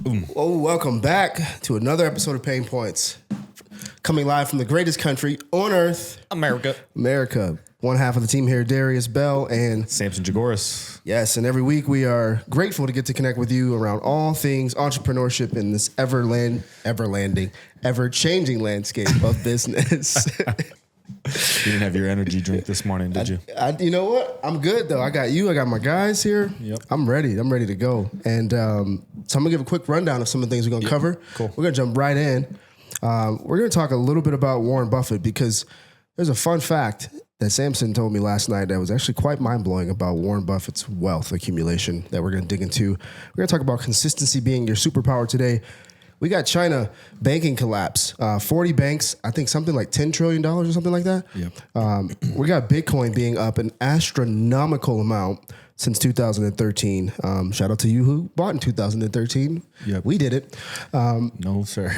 Oh, welcome back to another episode of Pain Points. Coming live from the greatest country on earth, America. One half of the team here, Darius, Bell, and Samson, Jagoras. Yes, and every week we are grateful to get to connect with you around all things entrepreneurship in this ever-changing landscape of business. You didn't have your energy drink this morning, did you? You know what? I'm good, though. I got you. I got my guys here. Yep. I'm ready. I'm ready to go. And so I'm going to give a quick rundown of some of the things we're going to cover. Cool. We're going to jump right in. We're going to talk a little bit about Warren Buffett because there's a fun fact that Samson told me last night that was actually quite mind-blowing about Warren Buffett's wealth accumulation that we're going to dig into. We're going to talk about consistency being your superpower today. We got China banking collapse, 40 banks, I think something like $10 trillion or something like that. Yep. We got Bitcoin being up an astronomical amount since 2013. Shout out to you who bought in 2013. Yep. We did it. No, sir.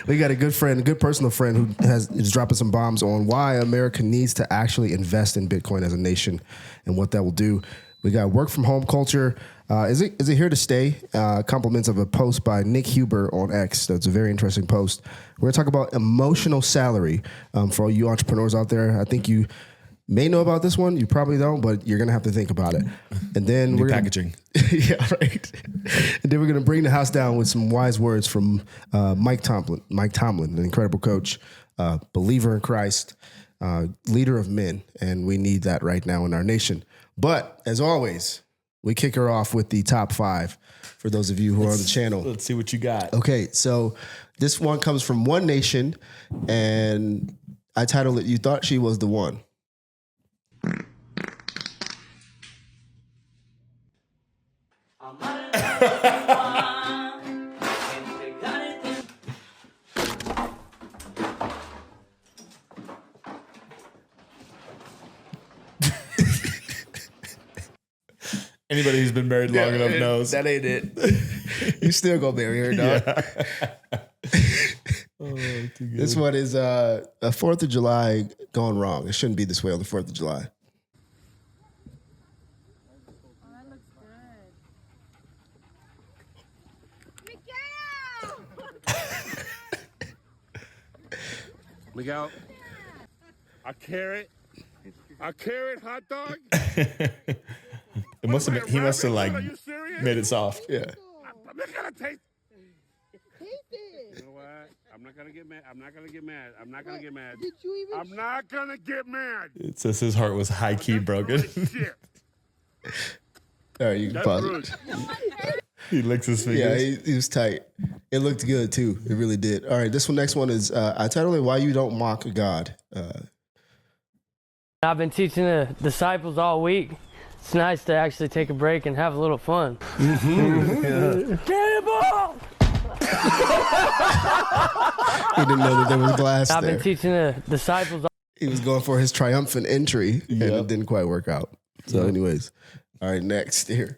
We got a good friend, a good personal friend who is dropping some bombs on why America needs to actually invest in Bitcoin as a nation and what that will do. We got work from home culture. Is it here to stay? Compliments of a post by Nick Huber on X. That's a very interesting post. We're going to talk about emotional salary for all you entrepreneurs out there. I think you may know about this one. You probably don't, but you're going to have to think about it. And then we're packaging. Yeah, right. And then we're going to bring the house down with some wise words from Mike Tomlin. Mike Tomlin, an incredible coach, believer in Christ, leader of men, and we need that right now in our nation. But as always, we kick her off with the top 5 for those of you who are on the channel. Let's see what you got. Okay, so this one comes from One Nation, and I titled it, You Thought She Was the One. Anybody who's been married long enough knows. That ain't it. You still gonna marry her, dog. Yeah. Too good. This one is a 4th of July gone wrong. It shouldn't be this way on the 4th of July. That looks good. Miguel, a carrot hot dog. He must have like Are you serious? made it soft. Yeah. I'm not gonna taste. Taste it. You know what? I'm not gonna get mad. I'm not gonna get mad. I'm not gonna get mad. Did you even? I'm not gonna get mad. It says his heart was high key broken. Shit. All right, you can That's pause rude. it. He licks his fingers. Yeah, he was tight. It looked good too. It really did. All right, next one is I titled it Why You Don't Mock God. I've been teaching the disciples all week. It's nice to actually take a break and have a little fun. Cannonball! He didn't know that there was glass I've there. been teaching the disciples. He was going for his triumphant entry, and it didn't quite work out. So, anyways, all right, next here.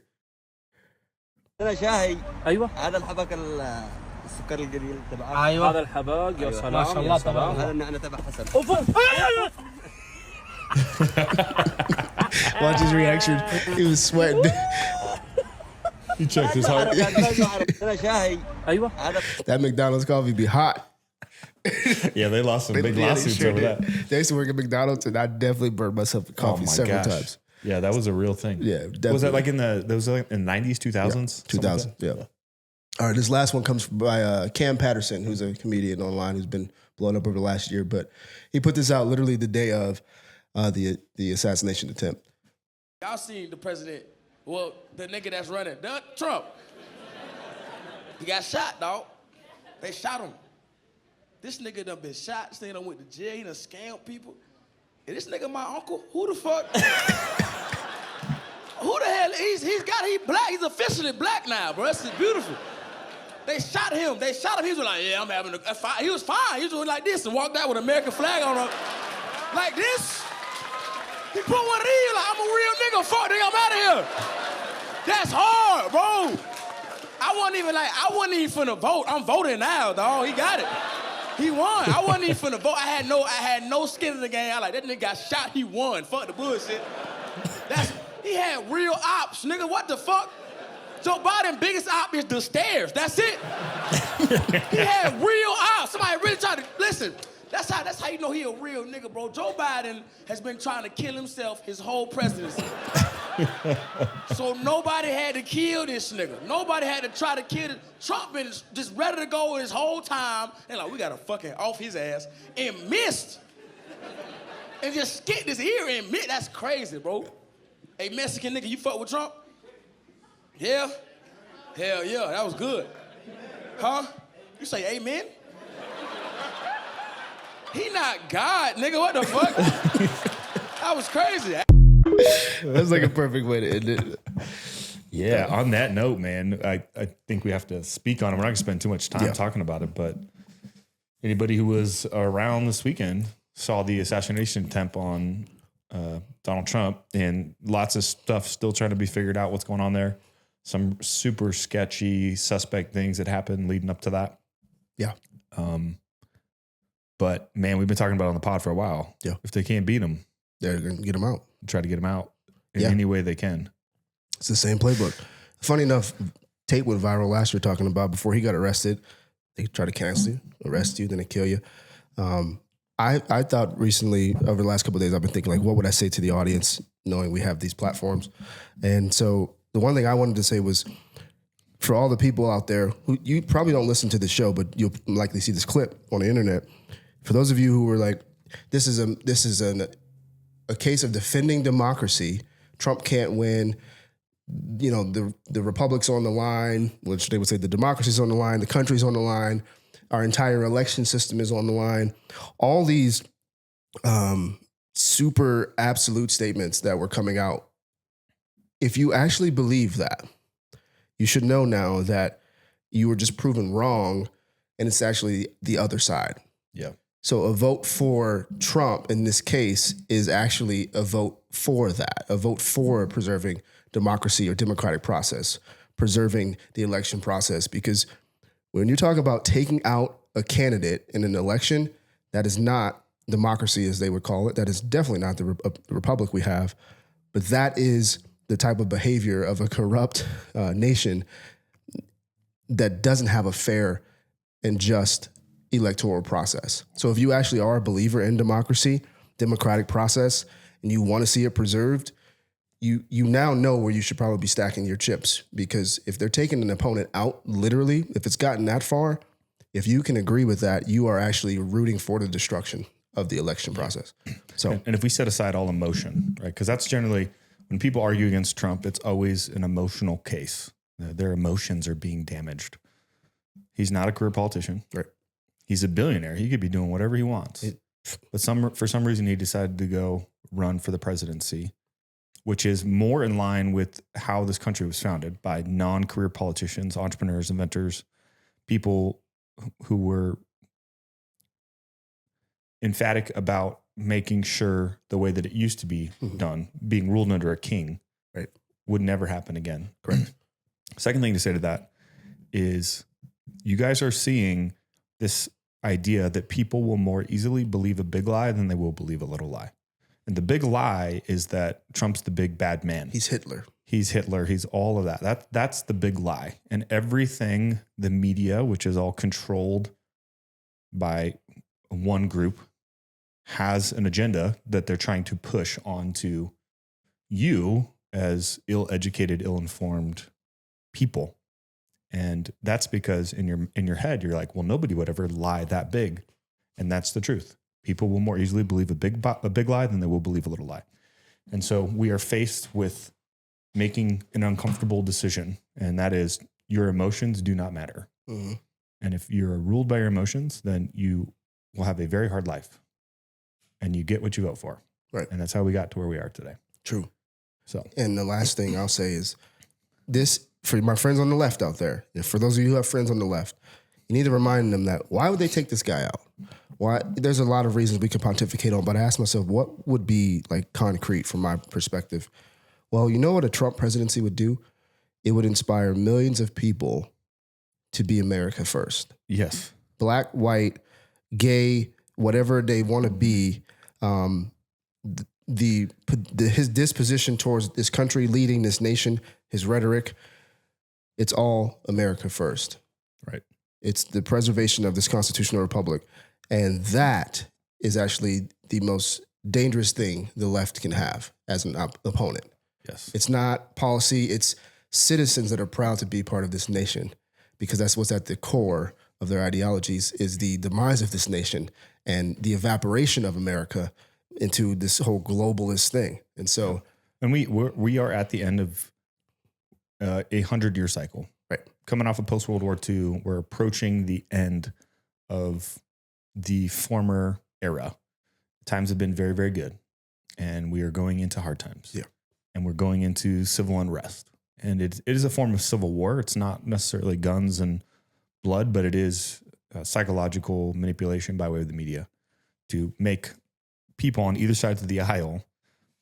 أنا شاهي ايوه هذا الحبق السكر القليل تبعه ايوه هذا الحباق يا سلام ما شاء الله تبارك هذا النعناع تبع حسن Watch his reaction. He was sweating. He checked his heart. أنا شاهي ايوه That McDonald's coffee be hot. Yeah, they lost some big Yeah, they lawsuits sure over did. that. They used to work at McDonald's, and I definitely burned myself with coffee several times. Yeah, that was a real thing. Yeah, definitely. Was that like in the 90s, 2000s? 2000, yeah. All right, this last one comes by Cam Patterson, who's a comedian online who's been blown up over the last year. But he put this out literally the day of the assassination attempt. Y'all seen the president, well, the nigga that's running, Trump. He got shot, dog. They shot him. This nigga done been shot. This nigga done went to jail. He done scammed people. And this nigga my uncle? Who the fuck? Who the hell? He's black. He's officially black now, bro. This is beautiful. They shot him. He was like, yeah, I'm having a fight. He was fine. He was doing like this and walked out with an American flag on him. Like this. He put one of these like, I'm a real nigga. Fuck, nigga, I'm out of here. That's hard, bro. I wasn't even finna vote. I'm voting now, dog. He got it. He won. I wasn't even finna vote. I had no skin in the game. I like, that nigga got shot, he won. Fuck the bullshit. He had real ops, nigga. What the fuck? Joe Biden's biggest op is the stairs. That's it. He had real ops. Somebody really tried to listen. That's how you know he a real nigga, bro. Joe Biden has been trying to kill himself his whole presidency. So nobody had to kill this nigga. Nobody had to try to kill it. Trump been just ready to go his whole time. And like, we gotta fucking off his ass. And missed. And just skipped his ear and missed. That's crazy, bro. Hey, Mexican nigga, you fuck with Trump? Yeah? Hell yeah, that was good. Huh? You say amen? He not God, nigga, what the fuck? That was crazy. That's like a perfect way to end it. Yeah, on that note, man, I think we have to speak on it. We're not going to spend too much time talking about it, but anybody who was around this weekend saw the assassination attempt on Donald Trump, and lots of stuff still trying to be figured out what's going on there. Some super sketchy, suspect things that happened leading up to that. Yeah. But, man, we've been talking about it on the pod for a while. Yeah. If they can't beat him, they're going to get him out. Try to get him out in any way they can. It's the same playbook. Funny enough, Tate went viral last year talking about before he got arrested, they try to cancel you, arrest you, then they kill you. I thought recently, over the last couple of days, I've been thinking, like, what would I say to the audience knowing we have these platforms? And so the one thing I wanted to say was, for all the people out there who you probably don't listen to the show, but you'll likely see this clip on the internet. For those of you who were like, this is a case of defending democracy. Trump can't win. You know, the republic's on the line, which they would say the democracy's on the line, the country's on the line, our entire election system is on the line. All these super absolute statements that were coming out. If you actually believe that, you should know now that you were just proven wrong, and it's actually the other side. Yeah. So a vote for Trump in this case is actually a vote for that, a vote for preserving democracy or democratic process, preserving the election process. Because when you talk about taking out a candidate in an election, that is not democracy as they would call it. That is definitely not the republic we have. But that is the type of behavior of a corrupt nation that doesn't have a fair and just electoral process. So if you actually are a believer in democracy, democratic process, and you want to see it preserved, you now know where you should probably be stacking your chips. Because if they're taking an opponent out, literally, if it's gotten that far, if you can agree with that, you are actually rooting for the destruction of the election process. So, and if we set aside all emotion, right? Because that's generally, when people argue against Trump, it's always an emotional case. Their emotions are being damaged. He's not a career politician. Right. He's a billionaire. He could be doing whatever he wants. But for some reason, he decided to go run for the presidency, which is more in line with how this country was founded, by non-career politicians, entrepreneurs, inventors, people who were emphatic about making sure the way that it used to be done, being ruled under a king, right, would never happen again. Correct. Second thing to say to that is, you guys are seeing this idea that people will more easily believe a big lie than they will believe a little lie. And the big lie is that Trump's the big bad man. He's Hitler. He's Hitler. He's all of that. That's the big lie. And everything the media, which is all controlled by one group, has an agenda that they're trying to push onto you as ill-educated, ill-informed people. And that's because in your head, you're like, well, nobody would ever lie that big. And that's the truth. People will more easily believe a big lie than they will believe a little lie. And so we are faced with making an uncomfortable decision. And that is, your emotions do not matter. Mm-hmm. And if you're ruled by your emotions, then you will have a very hard life. And you get what you vote for. Right. And that's how we got to where we are today. True. So, and the last thing I'll say is this, for my friends on the left out there, for those of you who have friends on the left, you need to remind them that why would they take this guy out? Why? There's a lot of reasons we can pontificate on, but I asked myself, what would be like concrete from my perspective? Well, you know what a Trump presidency would do? It would inspire millions of people to be America first. yes. Black, white, gay, whatever they want to be. His disposition towards this country, leading this nation, his rhetoric, it's all America first. Right. It's the preservation of this constitutional republic. And that is actually the most dangerous thing the left can have as an opponent. Yes. It's not policy. It's citizens that are proud to be part of this nation, because that's what's at the core of their ideologies, is the demise of this nation and the evaporation of America into this whole globalist thing. And so, and we are at the end of a 100-year cycle. Right. Coming off of post-World War II, we're approaching the end of the former era. Times have been very, very good, and we are going into hard times. Yeah. And we're going into civil unrest. And it is a form of civil war. It's not necessarily guns and blood, but it is psychological manipulation by way of the media to make people on either side of the aisle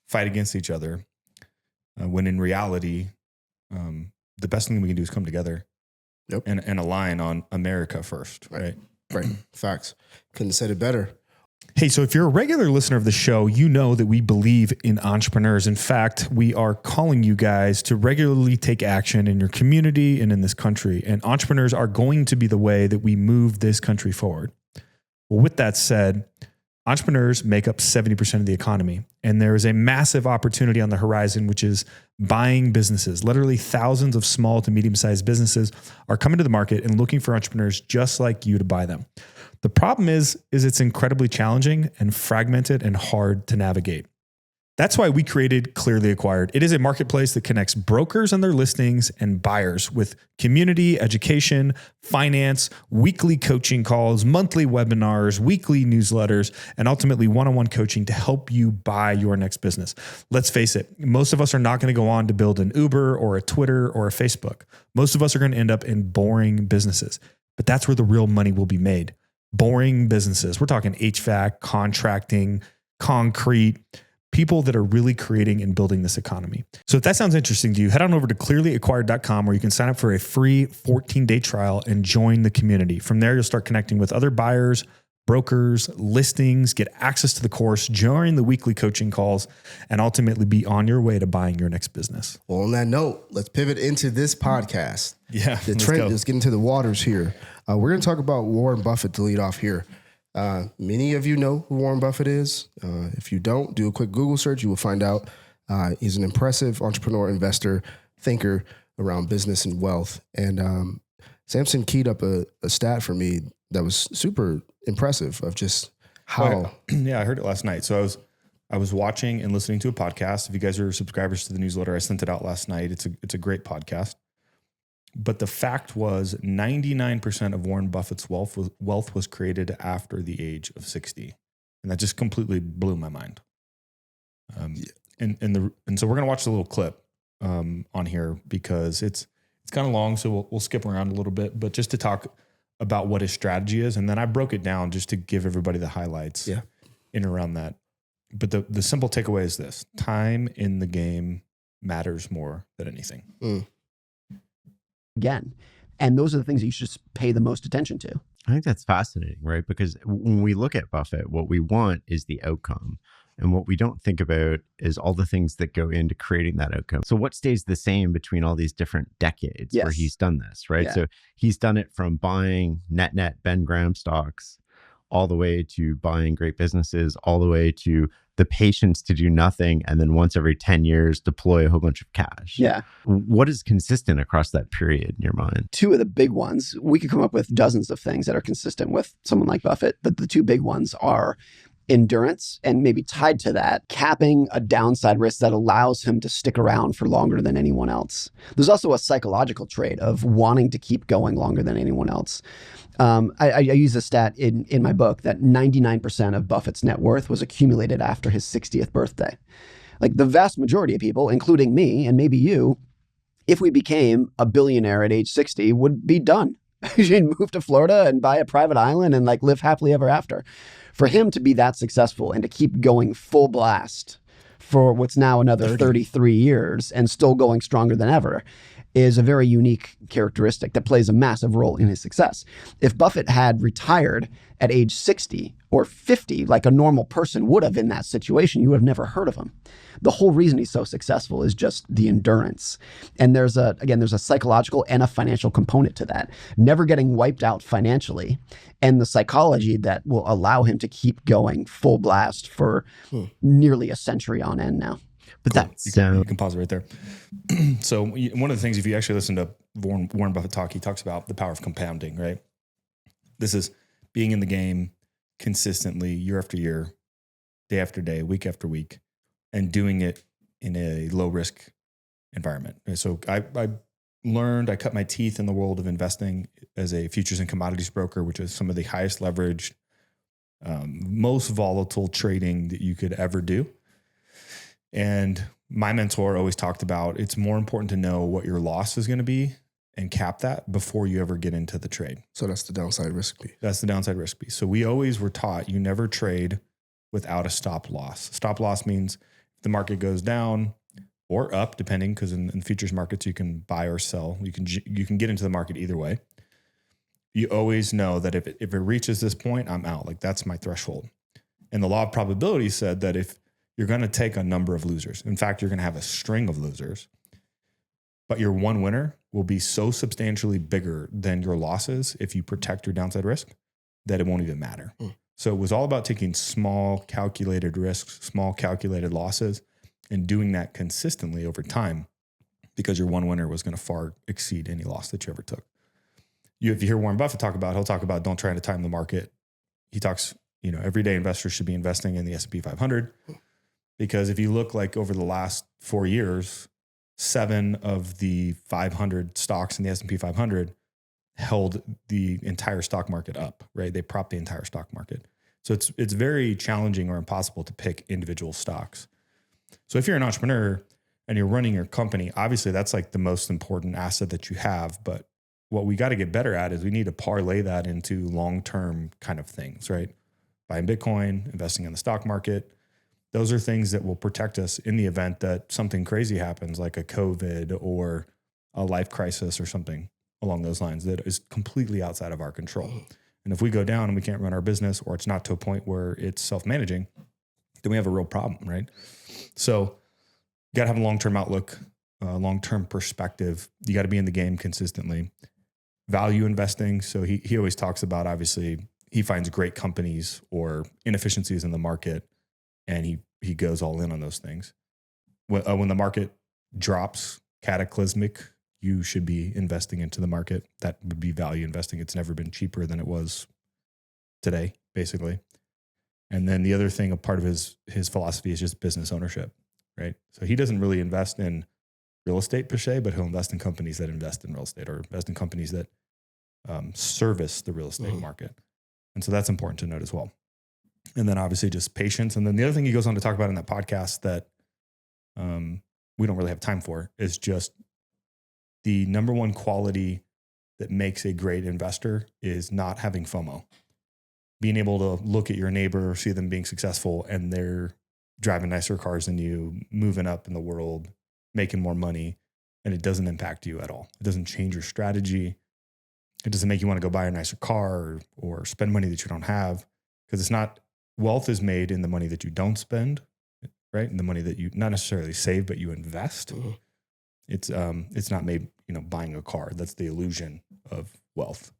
fight against each other, when in reality, the best thing we can do is come together. Yep. and align on America first. Right. Right. Facts. Couldn't have said it better. Hey, so if you're a regular listener of the show, you know that we believe in entrepreneurs. In fact, we are calling you guys to regularly take action in your community and in this country. And entrepreneurs are going to be the way that we move this country forward. Well, with that said, entrepreneurs make up 70% of the economy. And there is a massive opportunity on the horizon, which is buying businesses. Literally thousands of small to medium-sized businesses are coming to the market and looking for entrepreneurs just like you to buy them. The problem is it's incredibly challenging and fragmented and hard to navigate. That's why we created Clearly Acquired. It is a marketplace that connects brokers and their listings and buyers with community, education, finance, weekly coaching calls, monthly webinars, weekly newsletters, and ultimately one-on-one coaching to help you buy your next business. Let's face it, most of us are not going to go on to build an Uber or a Twitter or a Facebook. Most of us are going to end up in boring businesses, but that's where the real money will be made. Boring businesses. We're talking HVAC, contracting, concrete, people that are really creating and building this economy. So if that sounds interesting to you, head on over to clearlyacquired.com, where you can sign up for a free 14-day trial and join the community. From there, you'll start connecting with other buyers, brokers, listings, get access to the course, join the weekly coaching calls, and ultimately be on your way to buying your next business. Well, on that note, let's pivot into this podcast. Yeah, Let's get into the waters here. We're going to talk about Warren Buffett to lead off here. Many of you know who Warren Buffett is. If you don't, do a quick Google search. You will find out he's an impressive entrepreneur, investor, thinker around business and wealth. And Samson keyed up a stat for me that was super impressive of just how. Yeah, I heard it last night. So I was watching and listening to a podcast. If you guys are subscribers to the newsletter, I sent it out last night. It's a great podcast. But the fact was 99% of Warren Buffett's wealth was created after the age of 60. And that just completely blew my mind. And so we're going to watch the little clip on here because it's kind of long. So we'll skip around a little bit, but just to talk about what his strategy is. And then I broke it down just to give everybody the highlights in and around that. But the simple takeaway is this: time in the game matters more than anything. Again. And those are the things that you should just pay the most attention to. I think that's fascinating, right? Because when we look at Buffett, what we want is the outcome. And what we don't think about is all the things that go into creating that outcome. So what stays the same between all these different decades where he's done this, right? Yeah. So he's done it from buying net Ben Graham stocks all the way to buying great businesses, all the way to the patience to do nothing, and then once every 10 years, deploy a whole bunch of cash. Yeah. What is consistent across that period in your mind? Two of the big ones, we could come up with dozens of things that are consistent with someone like Buffett, but the two big ones are endurance, and maybe tied to that, capping a downside risk that allows him to stick around for longer than anyone else. There's also a psychological trait of wanting to keep going longer than anyone else. I use a stat in my book that 99% of Buffett's net worth was accumulated after his 60th birthday. Like the vast majority of people, including me and maybe you, if we became a billionaire at age 60, would be done. You'd move to Florida and buy a private island and like live happily ever after. For him to be that successful and to keep going full blast for what's now another 33 years and still going stronger than ever, is a very unique characteristic that plays a massive role in his success. If Buffett had retired at age 60 or 50, like a normal person would have in that situation, you would have never heard of him. The whole reason he's so successful is just the endurance. And there's a psychological and a financial component to that. Never getting wiped out financially, and the psychology that will allow him to keep going full blast for nearly a century on end now. But Cool. that's You can pause it right there. So one of the things, if you actually listen to Warren Buffett talk, he talks about the power of compounding, right? This is being in the game consistently year after year, day after day, week after week, and doing it in a low risk environment. And so I cut my teeth in the world of investing as a futures and commodities broker, which is some of the highest leveraged, most volatile trading that you could ever do. And my mentor always talked about it's more important to know what your loss is going to be and cap that before you ever get into the trade. So that's the downside risk piece. That's the downside risk piece. So we always were taught you never trade without a stop loss. Stop loss means if the market goes down or up, depending, because in futures markets you can buy or sell. You can get into the market either way. You always know that if it reaches this point, I'm out. Like that's my threshold. And the law of probability said that if you're going to take a number of losers, in fact, you're going to have a string of losers, but your one winner will be so substantially bigger than your losses if you protect your downside risk that it won't even matter. So it was all about taking small calculated risks, small calculated losses, and doing that consistently over time because your one winner was going to far exceed any loss that you ever took. If you hear Warren Buffett he'll talk about don't try to time the market. He talks, everyday investors should be investing in the S&P 500 because if you look like over the last 4 years, 7 of the 500 stocks in the S&P 500 held the entire stock market up, right? They propped the entire stock market. So it's very challenging or impossible to pick individual stocks. So if you're an entrepreneur and you're running your company, obviously that's like the most important asset that you have. But what we got to get better at is we need to parlay that into long-term kind of things, right? Buying Bitcoin, investing in the stock market. Those are things that will protect us in the event that something crazy happens, like a COVID or a life crisis or something along those lines that is completely outside of our control. And if we go down and we can't run our business or it's not to a point where it's self-managing, then we have a real problem, right? So you got to have a long-term outlook, long-term perspective. You got to be in the game consistently. Value investing. So he always talks about, obviously, he finds great companies or inefficiencies in the market and he goes all in on those things. When the market drops cataclysmic, you should be investing into the market. That would be value investing. It's never been cheaper than it was today, basically. And then the other thing, a part of his philosophy is just business ownership, right? So he doesn't really invest in real estate per se, but he'll invest in companies that invest in real estate or invest in companies that service the real estate market. And so that's important to note as well. And then obviously just patience. And then the other thing he goes on to talk about in that podcast that we don't really have time for is just the number one quality that makes a great investor is not having FOMO. Being able to look at your neighbor, see them being successful, and they're driving nicer cars than you, moving up in the world, making more money, and it doesn't impact you at all. It doesn't change your strategy. It doesn't make you want to go buy a nicer car or spend money that you don't have, because it's not, wealth is made in the money that you don't spend, right? And the money that you not necessarily save, but you invest. It's not made, buying a car. That's the illusion of wealth.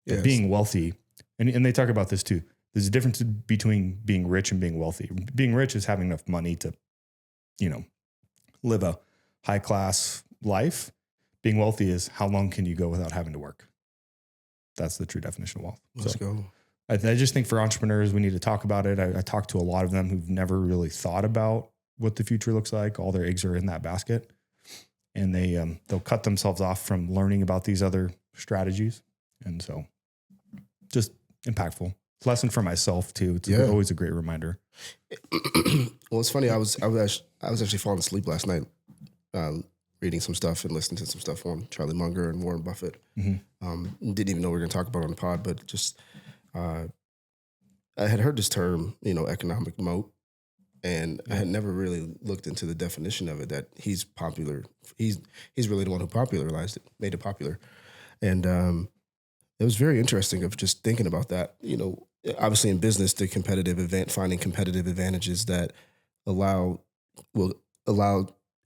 Yes. Being wealthy, and they talk about this too. There's a difference between being rich and being wealthy. Being rich is having enough money to, live a high class life. Being wealthy is how long can you go without having to work? That's the true definition of wealth. Let's go. I just think for entrepreneurs, we need to talk about it. I talk to a lot of them who've never really thought about what the future looks like. All their eggs are in that basket. And they'll cut themselves off from learning about these other strategies. And so just impactful. Lesson for myself too. It's always a great reminder. Well, it's funny. I was actually falling asleep last night, reading some stuff and listening to some stuff on Charlie Munger and Warren Buffett. Didn't even know we were going to talk about it on the pod, but just I had heard this term, economic moat, And I had never really looked into the definition of it, that he's popular. He's really the one who popularized it, made it popular. And it was very interesting of just thinking about that. You know, obviously in business, the finding competitive advantages that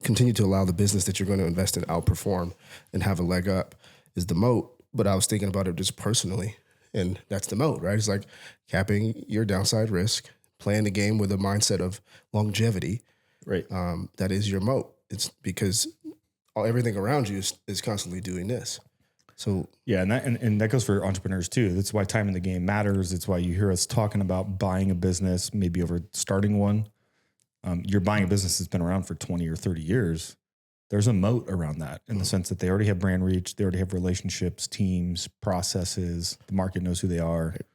continue to allow the business that you're going to invest in outperform and have a leg up is the moat. But I was thinking about it just personally, and that's the moat, right? It's like capping your downside risk, playing the game with a mindset of longevity. Right. That is your moat. It's because everything around you is constantly doing this. So yeah, and that goes for entrepreneurs too. That's why time in the game matters. It's why you hear us talking about buying a business, maybe over starting one. You're buying a business that's been around for 20 or 30 years. There's a moat around that in the sense that they already have brand reach, they already have relationships, teams, processes. The market knows who they are. Right.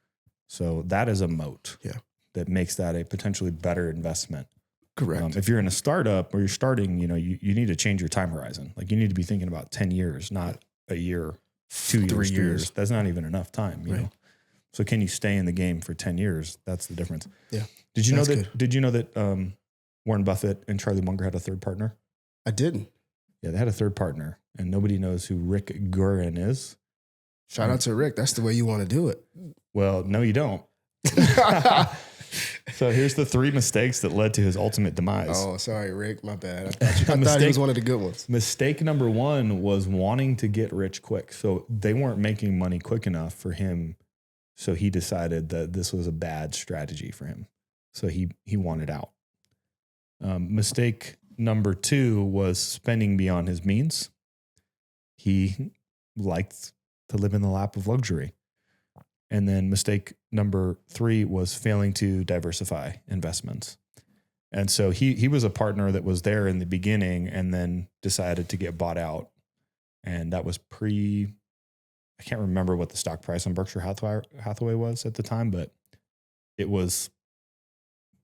So that is a moat. Yeah. That makes that a potentially better investment. Correct. If you're in a startup or you're starting, you need to change your time horizon. Like you need to be thinking about 10 years, not a year, 2 years, 3 years. That's not even enough time, you know? So can you stay in the game for 10 years? That's the difference. Yeah. Did you know that Warren Buffett and Charlie Munger had a third partner? I didn't. Yeah, they had a third partner, and nobody knows who Rick Guerin is. Shout out to Rick. That's the way you want to do it. Well, no, you don't. So here's the 3 mistakes that led to his ultimate demise. Oh, sorry, Rick. My bad. I thought he was one of the good ones. Mistake number 1 was wanting to get rich quick. So they weren't making money quick enough for him. So he decided that this was a bad strategy for him. So he wanted out. Mistake number 2 was spending beyond his means. He liked to live in the lap of luxury. And then mistake number 3 was failing to diversify investments. And so he was a partner that was there in the beginning and then decided to get bought out. And that was I can't remember what the stock price on Berkshire Hathaway was at the time, but it was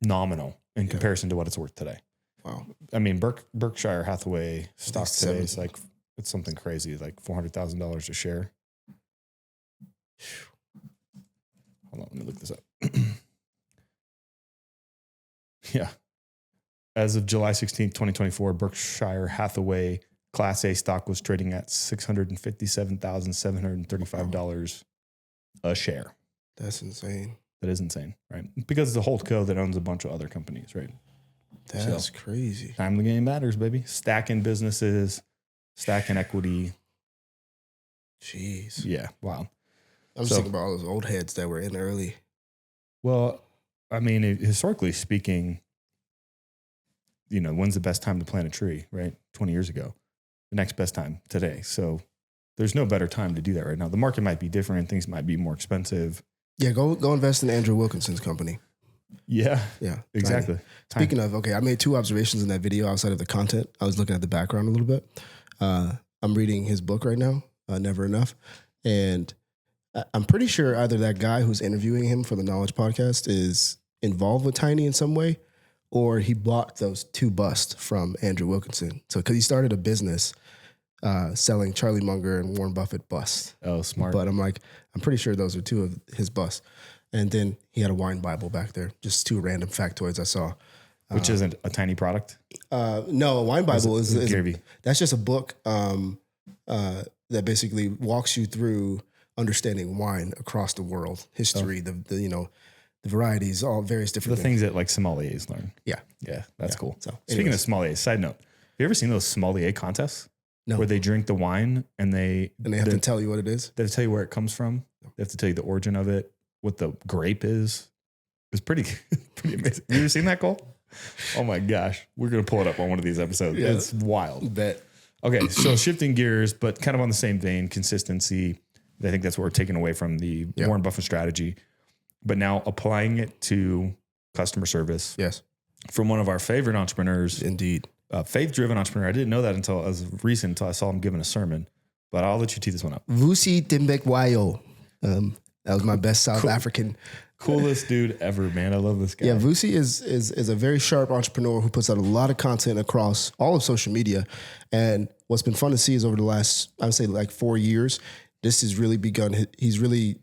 nominal in comparison to what it's worth today. Wow. I mean, Berkshire Hathaway stock today is like, it's something crazy, like $400,000 a share. Hold on, let me look this up. Yeah. As of July 16th, 2024, Berkshire Hathaway Class A stock was trading at $657,735 a share. That's insane. That is insane, right? Because it's a holdco that owns a bunch of other companies, right? That's crazy. Time in the game matters, baby. Stacking businesses, stacking equity. Jeez. Yeah, wow. I'm just thinking about all those old heads that were in early. Well, I mean, historically speaking, when's the best time to plant a tree, right? 20 years ago. The next best time today. So there's no better time to do that right now. The market might be different. Things might be more expensive. Yeah, go invest in Andrew Wilkinson's company. Yeah. Yeah. Exactly. Speaking of, I made 2 observations in that video outside of the content. I was looking at the background a little bit. I'm reading his book right now, Never Enough. And I'm pretty sure either that guy who's interviewing him for the Knowledge Podcast is involved with Tiny in some way, or he bought those 2 busts from Andrew Wilkinson. So, because he started a business selling Charlie Munger and Warren Buffett busts. Oh, smart. But I'm pretty sure those are 2 of his busts. And then he had a wine Bible back there. Just 2 random factoids I saw. Which isn't a Tiny product? No, a wine Bible is that's just a book that basically walks you through understanding wine across the world, history, the varieties, all various different things that like sommeliers learn. Yeah. Yeah, that's cool. So speaking of sommeliers, side note, have you ever seen those sommelier contests? No. Where they drink the wine and they have to tell you what it is? They have to tell you where it comes from. They have to tell you the origin of it, what the grape is. It's pretty amazing. Have you ever seen that, Cole? Oh my gosh. We're going to pull it up on one of these episodes. Yeah. It's wild. Bet. Okay, so shifting gears, but kind of on the same vein, consistency. I think that's what we're taking away from the Warren Buffett strategy. But now applying it to customer service. Yes. From one of our favorite entrepreneurs. Indeed. Faith-driven entrepreneur. I didn't know that until I saw him giving a sermon. But I'll let you tee this one up. Vusi Timbekwayo. That was my best South African. Coolest dude ever, man. I love this guy. Yeah, Vusi is a very sharp entrepreneur who puts out a lot of content across all of social media. And what's been fun to see is over the last, I would say like 4 years, this has really begun. He's really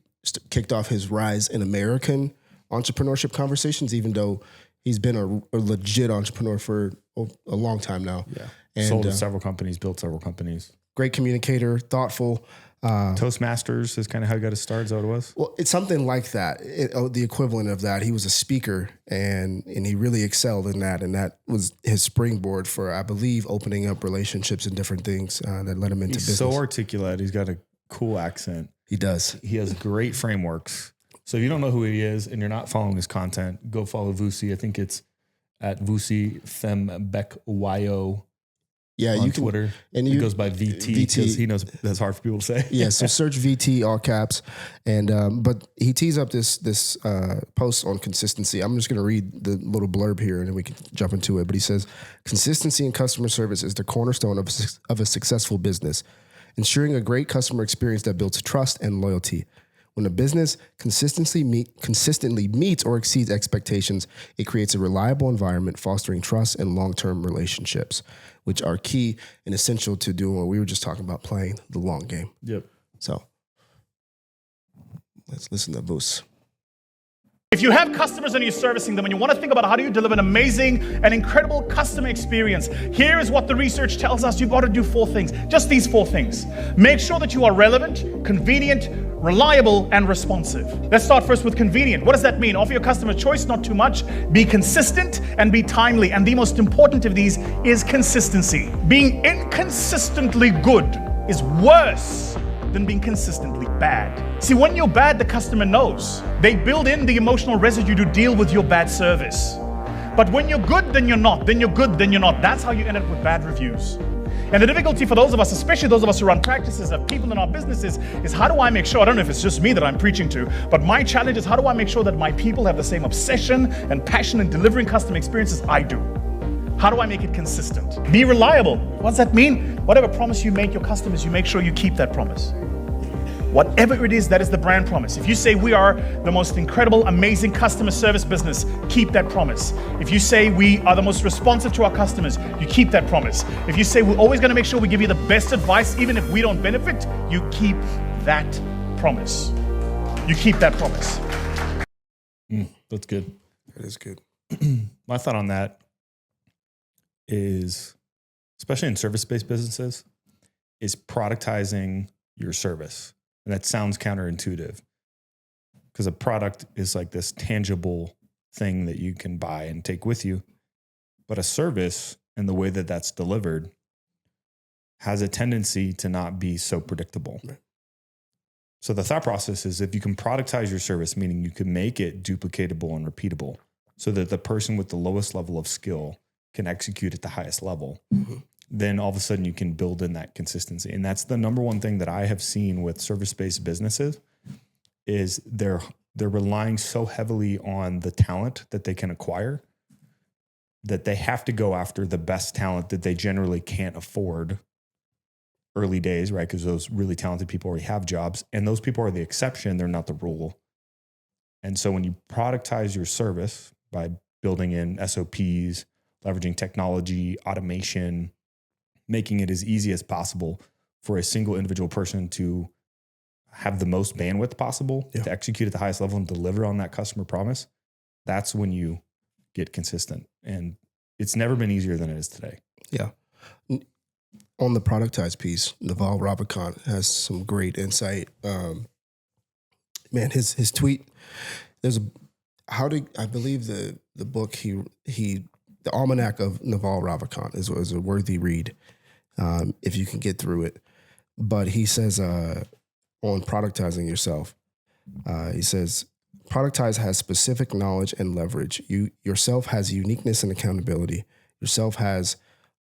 kicked off his rise in American entrepreneurship conversations, even though He's been a legit entrepreneur for a long time now. Yeah. And, sold to several companies, built several companies. Great communicator, thoughtful. Toastmasters is kind of how he got his start. Is that what it was? Well, it's something like that. The equivalent of that. He was a speaker and he really excelled in that. And that was his springboard for, I believe, opening up relationships and different things that led him into He's business. so articulate. He's got a cool accent. He does. He has great frameworks. So if you don't know who he is and you're not following his content, go follow Vusi. I think it's at Vusi Fembekwayo. Yeah, on you can, Twitter. And he goes by VT because he knows that's hard for people to say. Yeah, so search VT all caps, and but he tees up this post on consistency. I'm just going to read the little blurb here, and then we can jump into it. But he says, consistency in customer service is the cornerstone of a successful business, ensuring a great customer experience that builds trust and loyalty. When a business consistently meets or exceeds expectations, it creates a reliable environment, fostering trust and long-term relationships, which are key and essential to doing what we were just talking about, playing the long game. Yep. So let's listen to Boost. If you have customers and you're servicing them and you want to think about how do you deliver an amazing and incredible customer experience, here is what the research tells us. You've got to do 4 things, just these 4 things. Make sure that you are relevant, convenient, reliable, and responsive. Let's start first with convenient. What does that mean? Offer your customer choice, not too much. Be consistent and be timely. And the most important of these is consistency. Being inconsistently good is worse than being consistently bad. See, when you're bad, the customer knows. They build in the emotional residue to deal with your bad service. But when you're good, then you're not. Then you're good, then you're not. That's how you end up with bad reviews. And the difficulty for those of us, especially those of us who run practices of people in our businesses, is how do I make sure, I don't know if it's just me that I'm preaching to, but my challenge is how do I make sure that my people have the same obsession and passion in delivering customer experiences I do? How do I make it consistent? Be reliable. What does that mean? Whatever promise you make your customers, you make sure you keep that promise. Whatever it is, that is the brand promise. If you say we are the most incredible, amazing customer service business, keep that promise. If you say we are the most responsive to our customers, you keep that promise. If you say we're always going to make sure we give you the best advice, even if we don't benefit, you keep that promise. You keep that promise. That's good. That is good. My thought on that is, especially in service-based businesses, is productizing your service. And that sounds counterintuitive because a product is like this tangible thing that you can buy and take with you. But a service and the way that that's delivered has a tendency to not be so predictable. Right. So the thought process is if you can productize your service, meaning you can make it duplicatable and repeatable so that the person with the lowest level of skill can execute at the highest level, then all of a sudden you can build in that consistency. And that's the number one thing that I have seen with service-based businesses is they're relying so heavily on the talent that they can acquire that they have to go after the best talent that they generally can't afford early days, right? Because those really talented people already have jobs, and those people are the exception. They're not the rule. And so when you productize your service by building in SOPs, leveraging technology, automation, making it as easy as possible for a single individual person to have the most bandwidth possible to execute at the highest level and deliver on that customer promise, that's when you get consistent. And it's never been easier than it is today. Yeah. On the productized piece, Naval Ravikant has some great insight. Man, his tweet, I believe the book the Almanac of Naval Ravikant is a worthy read if you can get through it. But he says on productizing yourself, he says, productize has specific knowledge and leverage. Yourself has uniqueness and accountability. Yourself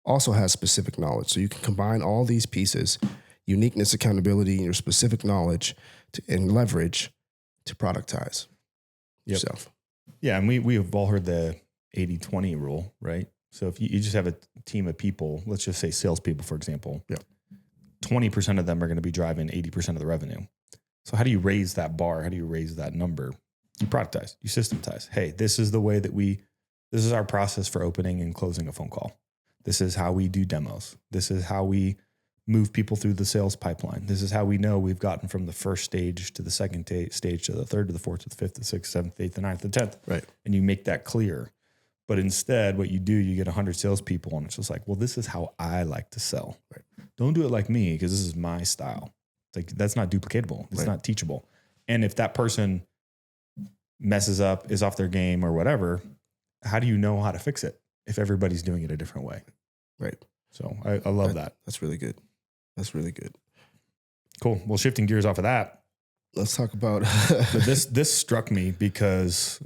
also has specific knowledge. So you can combine all these pieces, uniqueness, accountability, and your specific knowledge and leverage to productize yourself. Yeah, and we have all heard the 80-20 rule, right? So if you just have a team of people, let's just say salespeople, for example, 20% of them are going to be driving 80% of the revenue. So how do you raise that bar? How do you raise that number? You productize, you systematize. Hey, this is the way that this is our process for opening and closing a phone call. This is how we do demos. This is how we move people through the sales pipeline. This is how we know we've gotten from the first stage to the second stage to the third to the fourth to the fifth to the sixth, seventh, eighth, the ninth, the 10th. Right. And you make that clear. But instead, what you do, you get 100 salespeople, and it's just like, well, this is how I like to sell. Right. Don't do it like me because this is my style. It's like, that's not duplicatable. It's not teachable. And if that person messes up, is off their game or whatever, how do you know how to fix it if everybody's doing it a different way? Right. So I love that. That's really good. That's really good. Cool. Well, shifting gears off of that, let's talk about but this struck me because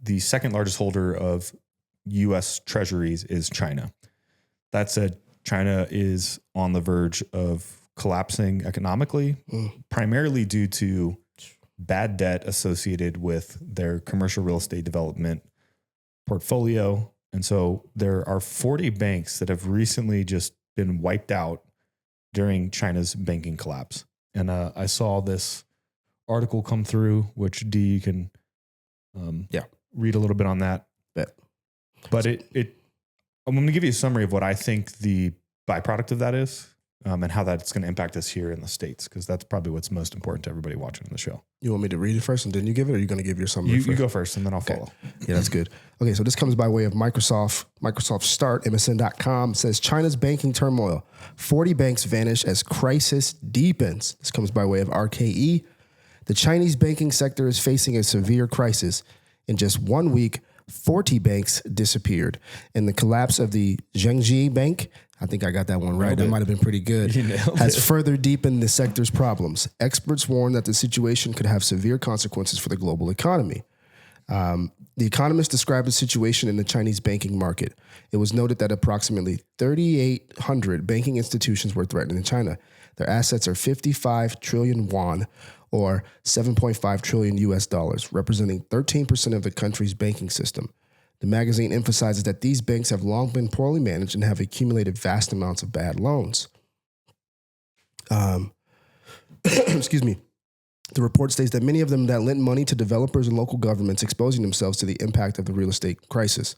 the second largest holder of U.S. treasuries is China. That said, China is on the verge of collapsing economically, primarily due to bad debt associated with their commercial real estate development portfolio. And so there are 40 banks that have recently just been wiped out during China's banking collapse. And I saw this article come through, which D, you can read a little bit on that. But I'm going to give you a summary of what I think the byproduct of that is, and how that's going to impact us here in the States, because that's probably what's most important to everybody watching the show. You want me to read it first and then you give it, or are you going to give your summary first? You go first and then I'll follow. Yeah, that's good. Okay, so this comes by way of Microsoft. Microsoft Start, MSN.com, says China's banking turmoil. 40 banks vanish as crisis deepens. This comes by way of RKE. The Chinese banking sector is facing a severe crisis. In just 1 week, 40 banks disappeared. And the collapse of the Zhengzhi Bank, I think I got that one right. That might have been pretty good. Has further deepened the sector's problems. Experts warn that the situation could have severe consequences for the global economy. The Economist described the situation in the Chinese banking market. It was noted that approximately 3,800 banking institutions were threatened in China. Their assets are 55 trillion yuan, or 7.5 trillion US dollars, representing 13% of the country's banking system. The magazine emphasizes that these banks have long been poorly managed and have accumulated vast amounts of bad loans. Excuse me. The report states that many of them that lent money to developers and local governments, exposing themselves to the impact of the real estate crisis.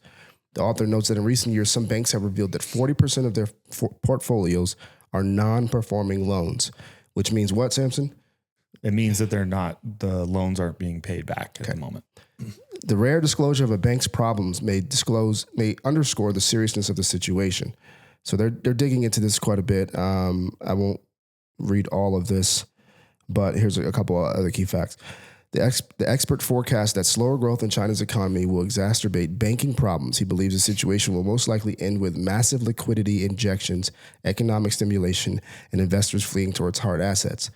The author notes that in recent years, some banks have revealed that 40% of their portfolios are non-performing loans, which means what, Samson? It means that the loans aren't being paid back at the moment. The rare disclosure of a bank's problems may underscore the seriousness of the situation. So they're digging into this quite a bit. I won't read all of this, but here's a couple of other key facts. The expert forecasts that slower growth in China's economy will exacerbate banking problems. He believes the situation will most likely end with massive liquidity injections, economic stimulation, and investors fleeing towards hard assets,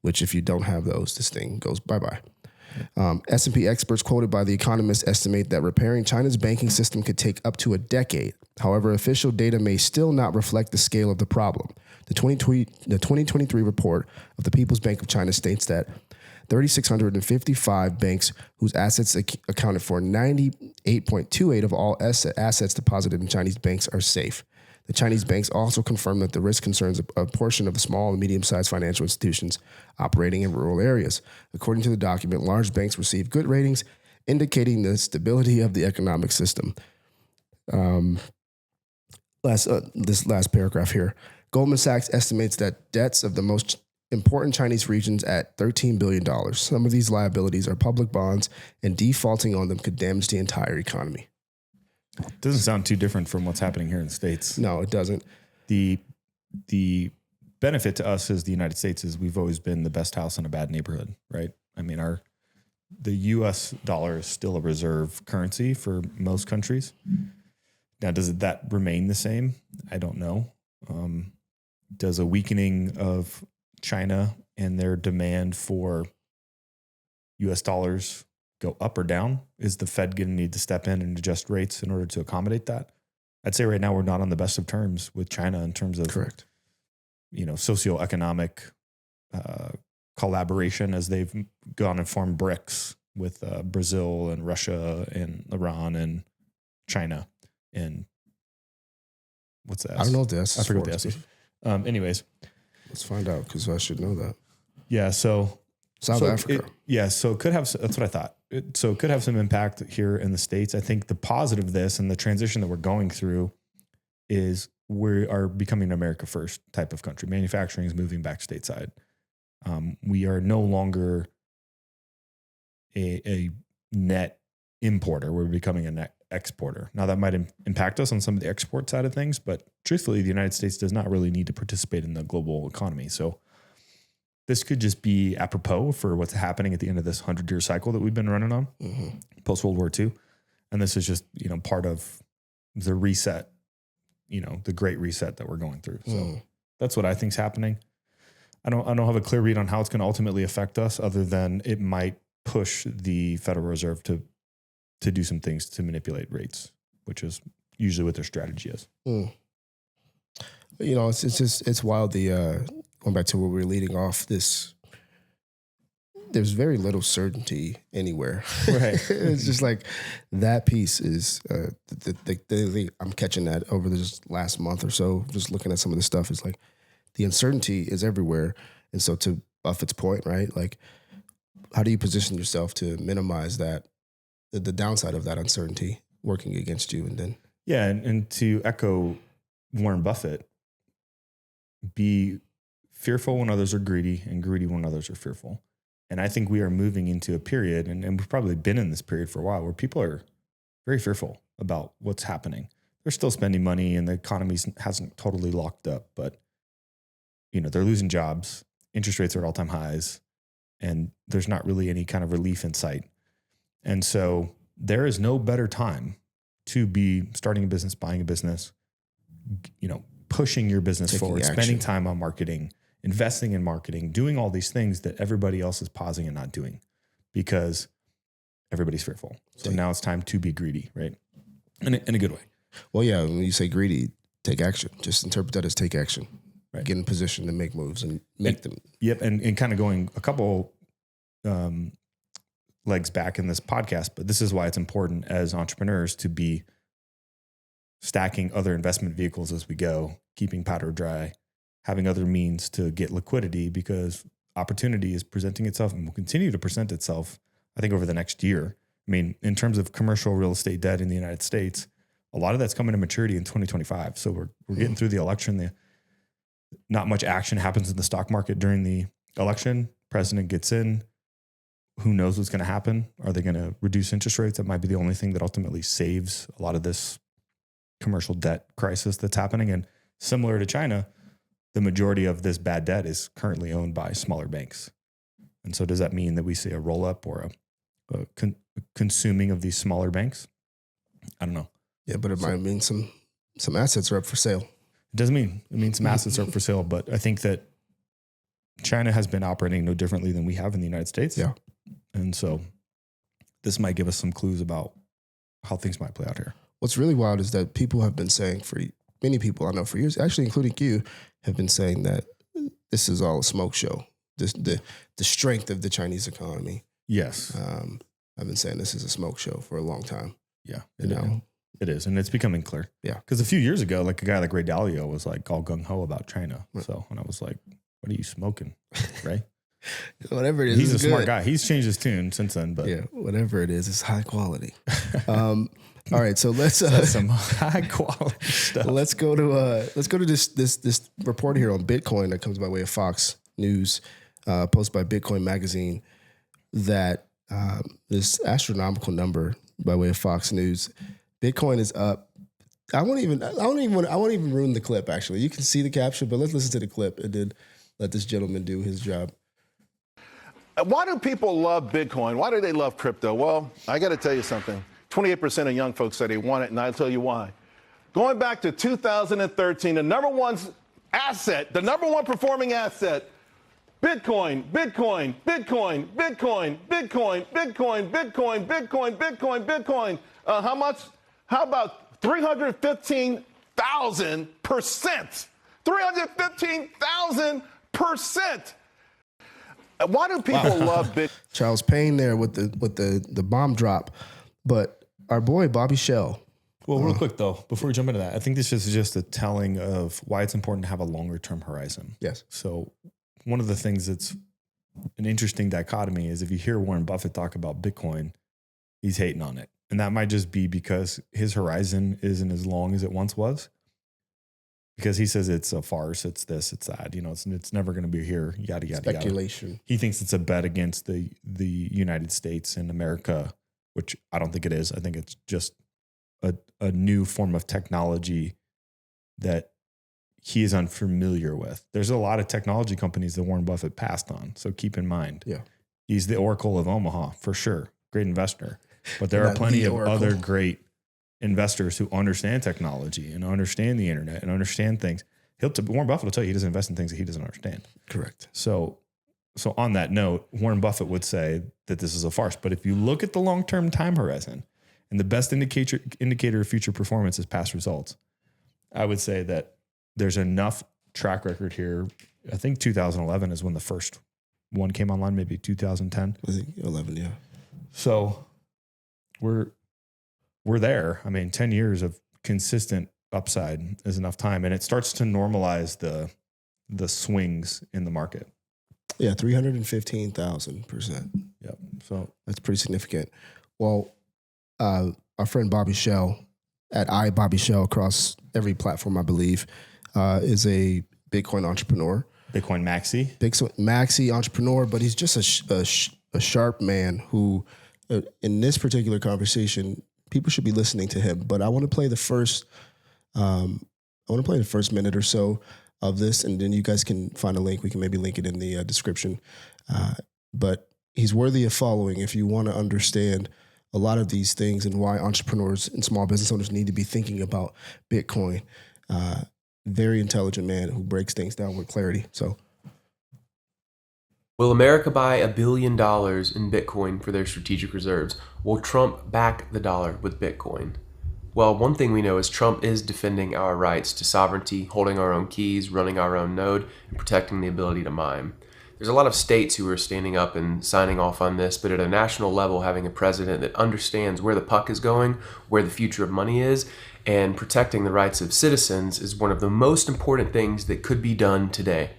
which if you don't have those, this thing goes bye-bye. S&P experts quoted by The Economist estimate that repairing China's banking system could take up to a decade. However, official data may still not reflect the scale of the problem. The 2023 report of the People's Bank of China states that 3,655 banks whose assets accounted for 98.28% of all assets deposited in Chinese banks are safe. The Chinese banks also confirmed that the risk concerns a portion of the small and medium-sized financial institutions operating in rural areas. According to the document, large banks receive good ratings, indicating the stability of the economic system. This last paragraph here. Goldman Sachs estimates that debts of the most important Chinese regions at $13 billion. Some of these liabilities are public bonds, and defaulting on them could damage the entire economy. Doesn't sound too different from what's happening here in the States. No, it doesn't. The benefit to us as the United States is we've always been the best house in a bad neighborhood, right? I mean, the U.S. dollar is still a reserve currency for most countries. Now, does that remain the same? I don't know. Does a weakening of China and their demand for U.S. dollars go up or down? Is the Fed going to need to step in and adjust rates in order to accommodate that? I'd say right now we're not on the best of terms with China in terms of, correct, socioeconomic collaboration as they've gone and formed BRICS with Brazil and Russia and Iran and China and what's that? I don't know what the S is. I forget what the S is. Anyways, let's find out because I should know that. Yeah, so South Africa. So it could have. That's what I thought. So it could have some impact here in the States. I think the positive of this and the transition that we're going through is we are becoming an America first type of country. Manufacturing is moving back stateside. We are no longer a net importer. We're becoming exporter. Now that might impact us on some of the export side of things, but truthfully, the United States does not really need to participate in the global economy. So this could just be apropos for what's happening at the end of this 100-year cycle that we've been running on post World War II. And this is just, part of the reset, the great reset that we're going through. So that's what I think is happening. I don't have a clear read on how it's going to ultimately affect us, other than it might push the Federal Reserve to do some things to manipulate rates, which is usually what their strategy is. It's wild. Going back to where we were leading off, there's very little certainty anywhere. Right. It's just like that piece is, I'm catching that over this last month or so, just looking at some of the stuff. It's like the uncertainty is everywhere. And so to Buffett's point, right? Like, how do you position yourself to minimize that, the downside of that uncertainty working against you? And then, yeah. And to echo Warren Buffett, be fearful when others are greedy and greedy when others are fearful. And I think we are moving into a period, and we've probably been in this period for a while, where people are very fearful about what's happening. They're still spending money and the economy hasn't totally locked up, but they're losing jobs. Interest rates are at all-time highs, and there's not really any kind of relief in sight. And so there is no better time to be starting a business, buying a business, pushing your business Taking forward, action. spending time on marketing, investing in marketing, doing all these things that everybody else is pausing and not doing because everybody's fearful. So now it's time to be greedy, right? In a good way. Well, yeah, when you say greedy, take action. Just interpret that as take action. Right. Get in position to make moves and make them. Yep. And kind of going a couple legs back in this podcast, but this is why it's important as entrepreneurs to be stacking other investment vehicles as we go, keeping powder dry, having other means to get liquidity, because opportunity is presenting itself and will continue to present itself, I think, over the next year. I mean, in terms of commercial real estate debt in the United States, a lot of that's coming to maturity in 2025. So we're getting through the election. Not much action happens in the stock market during the election. President gets in. Who knows what's going to happen? Are they going to reduce interest rates? That might be the only thing that ultimately saves a lot of this commercial debt crisis that's happening. And similar to China, the majority of this bad debt is currently owned by smaller banks. And so does that mean that we see a roll-up or a consuming of these smaller banks? I don't know. Yeah, but it might mean some assets are up for sale. It doesn't mean, some assets are up for sale, but I think that China has been operating no differently than we have in the United States. Yeah. And so this might give us some clues about how things might play out here. What's really wild is that people have been saying, for many people I know for years, actually including you, have been saying that this is all a smoke show. The strength of the Chinese economy. Yes. I've been saying this is a smoke show for a long time. Yeah. It is. And it's becoming clear. Yeah. Because a few years ago, like a guy like Ray Dalio was like all gung-ho about China. Right. So, and I was like, what are you smoking, Ray? Whatever it is. He's a smart guy. He's changed his tune since then. But yeah, whatever it is, it's high quality. All right, so let's some high quality stuff. Let's go to this report here on Bitcoin that comes by way of Fox News, posted by Bitcoin Magazine, that this astronomical number by way of Fox News, Bitcoin is up. I won't even ruin the clip. Actually, you can see the caption, but let's listen to the clip and then let this gentleman do his job. Why do people love Bitcoin? Why do they love crypto? Well, I got to tell you something. 28% of young folks say they want it, and I'll tell you why. Going back to 2013, the number one asset, the number one performing asset, Bitcoin, Bitcoin, Bitcoin, Bitcoin, Bitcoin, Bitcoin, Bitcoin, Bitcoin, Bitcoin, Bitcoin. How much? How about 315,000%? 315,000%. Why do people love Bitcoin? Charles Payne there with the bomb drop, but our boy Bobby Schell. Well, real quick though, before we jump into that, I think this is just a telling of why it's important to have a longer term horizon. Yes. So one of the things that's an interesting dichotomy is if you hear Warren Buffett talk about Bitcoin, he's hating on it. And that might just be because his horizon isn't as long as it once was. Because he says it's a farce, it's this, it's that, it's never going to be here, yada, yada, speculation. Yada. He thinks it's a bet against the United States and America, which I don't think it is. I think it's just a new form of technology that he is unfamiliar with. There's a lot of technology companies that Warren Buffett passed on. So keep in mind, he's the Oracle of Omaha for sure. Great investor, but there are plenty of other great investors who understand technology and understand the internet and understand things. Warren Buffett will tell you he doesn't invest in things that he doesn't understand. Correct. So on that note, Warren Buffett would say that this is a farce. But if you look at the long-term time horizon and the best indicator of future performance is past results, I would say that there's enough track record here. I think 2011 is when the first one came online, maybe 2010. I think 11, yeah. So we're there. I mean, 10 years of consistent upside is enough time, and it starts to normalize the swings in the market. Yeah, 315,000%. Yep. So that's pretty significant. Well, our friend Bobby Shell at Bobby Shell across every platform, I believe, is a Bitcoin entrepreneur. Bitcoin maxi entrepreneur, but he's just a sharp man who, in this particular conversation, people should be listening to him. But I want to play the first minute or so of this, and then you guys can find a link. We can maybe link it in the description. But he's worthy of following if you want to understand a lot of these things and why entrepreneurs and small business owners need to be thinking about Bitcoin. Very intelligent man who breaks things down with clarity. So, will America buy $1 billion in Bitcoin for their strategic reserves? Will Trump back the dollar with Bitcoin? Well, one thing we know is Trump is defending our rights to sovereignty, holding our own keys, running our own node, and protecting the ability to mine. There's a lot of states who are standing up and signing off on this, but at a national level, having a president that understands where the puck is going, where the future of money is, and protecting the rights of citizens is one of the most important things that could be done today.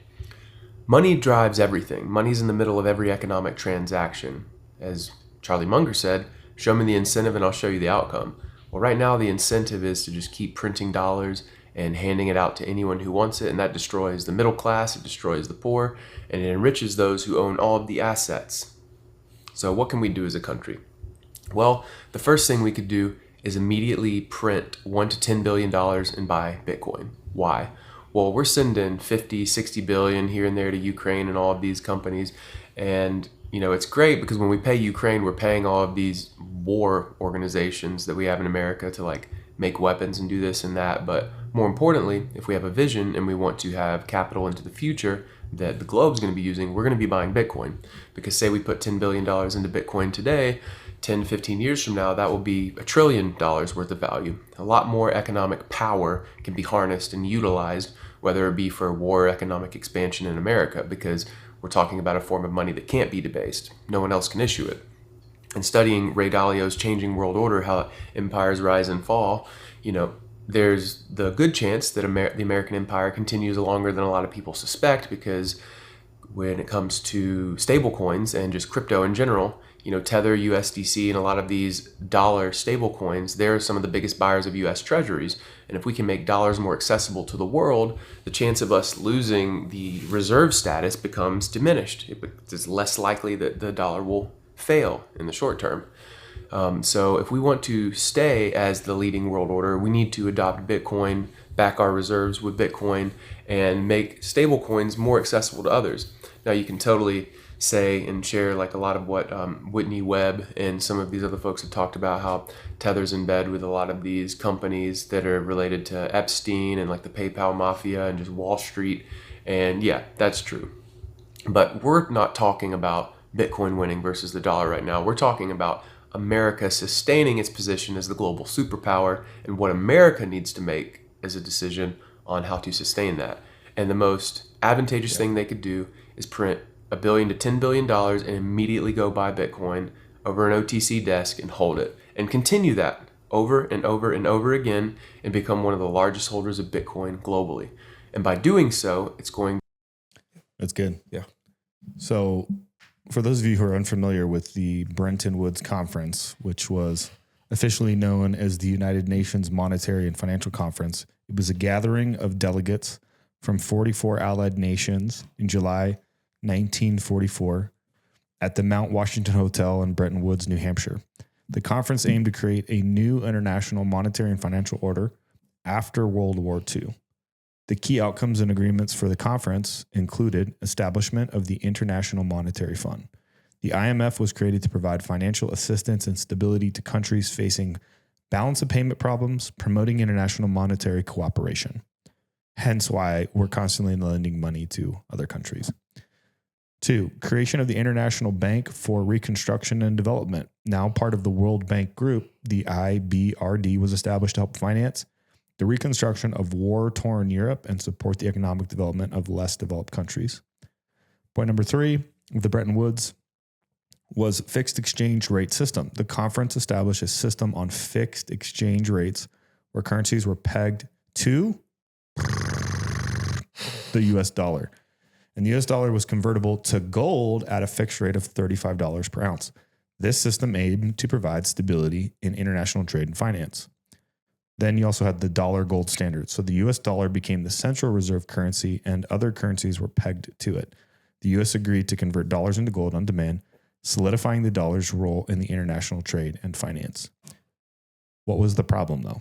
Money drives everything. Money's in the middle of every economic transaction. As Charlie Munger said, show me the incentive and I'll show you the outcome. Well, right now the incentive is to just keep printing dollars and handing it out to anyone who wants it, and that destroys the middle class, it destroys the poor, and it enriches those who own all of the assets. So what can we do as a country? Well, the first thing we could do is immediately print $1 to $10 billion and buy Bitcoin. Why? Well, we're sending 50, 60 billion here and there to Ukraine and all of these companies. And, it's great because when we pay Ukraine, we're paying all of these war organizations that we have in America to make weapons and do this and that. But more importantly, if we have a vision and we want to have capital into the future that the globe's going to be using, we're going to be buying Bitcoin. Because say we put $10 billion into Bitcoin today, 10, 15 years from now, that will be $1 trillion worth of value. A lot more economic power can be harnessed and utilized, whether it be for war or economic expansion in America, because we're talking about a form of money that can't be debased. No one else can issue it. And studying Ray Dalio's Changing World Order, how empires rise and fall, there's the good chance that the American empire continues longer than a lot of people suspect, because when it comes to stable coins and just crypto in general, Tether, USDC, and a lot of these dollar stable coins, they're some of the biggest buyers of US treasuries. And if we can make dollars more accessible to the world, the chance of us losing the reserve status becomes diminished. It's less likely that the dollar will fail in the short term. So if we want to stay as the leading world order, we need to adopt Bitcoin, back our reserves with Bitcoin, and make stable coins more accessible to others. Now you can totally say and share a lot of what Whitney Webb and some of these other folks have talked about, how Tether's in bed with a lot of these companies that are related to Epstein and the PayPal mafia and just Wall Street. And yeah, that's true. But we're not talking about Bitcoin winning versus the dollar right now. We're talking about America sustaining its position as the global superpower and what America needs to make as a decision on how to sustain that. And the most advantageous thing they could do is print $1 billion to $10 billion and immediately go buy Bitcoin over an OTC desk and hold it, and continue that over and over and over again and become one of the largest holders of Bitcoin globally. And by doing so, it's going. That's good. Yeah. So for those of you who are unfamiliar with the Bretton Woods Conference, which was officially known as the United Nations Monetary and Financial Conference, it was a gathering of delegates from 44 allied nations in July 1944 at the Mount Washington Hotel in Bretton Woods, New Hampshire. The conference aimed to create a new international monetary and financial order after World War II. The key outcomes and agreements for the conference included establishment of the International Monetary Fund. The IMF was created to provide financial assistance and stability to countries facing balance of payment problems, promoting international monetary cooperation. Hence why we're constantly lending money to other countries. 2, creation of the International Bank for Reconstruction and Development. Now part of the World Bank Group, the IBRD was established to help finance the reconstruction of war-torn Europe and support the economic development of less developed countries. Point number 3, the Bretton Woods was fixed exchange rate system. The conference established a system on fixed exchange rates where currencies were pegged to the US dollar. And the US dollar was convertible to gold at a fixed rate of $35 per ounce. This system aimed to provide stability in international trade and finance. Then you also had the dollar gold standard. So the US dollar became the central reserve currency and other currencies were pegged to it. The US agreed to convert dollars into gold on demand, solidifying the dollar's role in the international trade and finance. What was the problem though?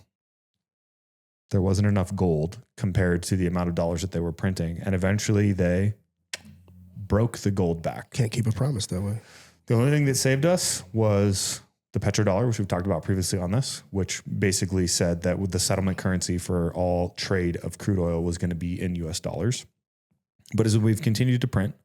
There wasn't enough gold compared to the amount of dollars that they were printing. And eventually they broke the gold back. Can't keep a promise that way. The only thing that saved us was the petrodollar, which we've talked about previously on this, which basically said that with the settlement currency for all trade of crude oil was going to be in US dollars. But as we've continued to print,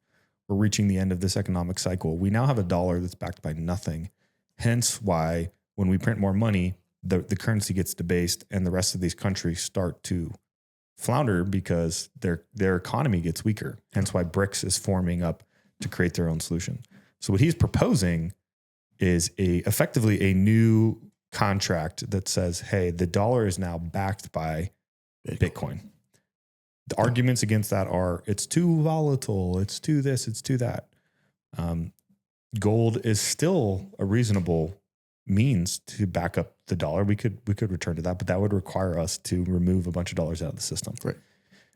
we're reaching the end of this economic cycle. We now have a dollar that's backed by nothing. Hence why when we print more money, the currency gets debased and the rest of these countries start to flounder because their economy gets weaker. Hence why BRICS is forming up to create their own solution. So what he's proposing is effectively a new contract that says, hey, the dollar is now backed by Bitcoin. The arguments against that are it's too volatile, it's too this, it's too that. Gold is still a reasonable means to back up the dollar. We could return to that, but that would require us to remove a bunch of dollars out of the system. Right.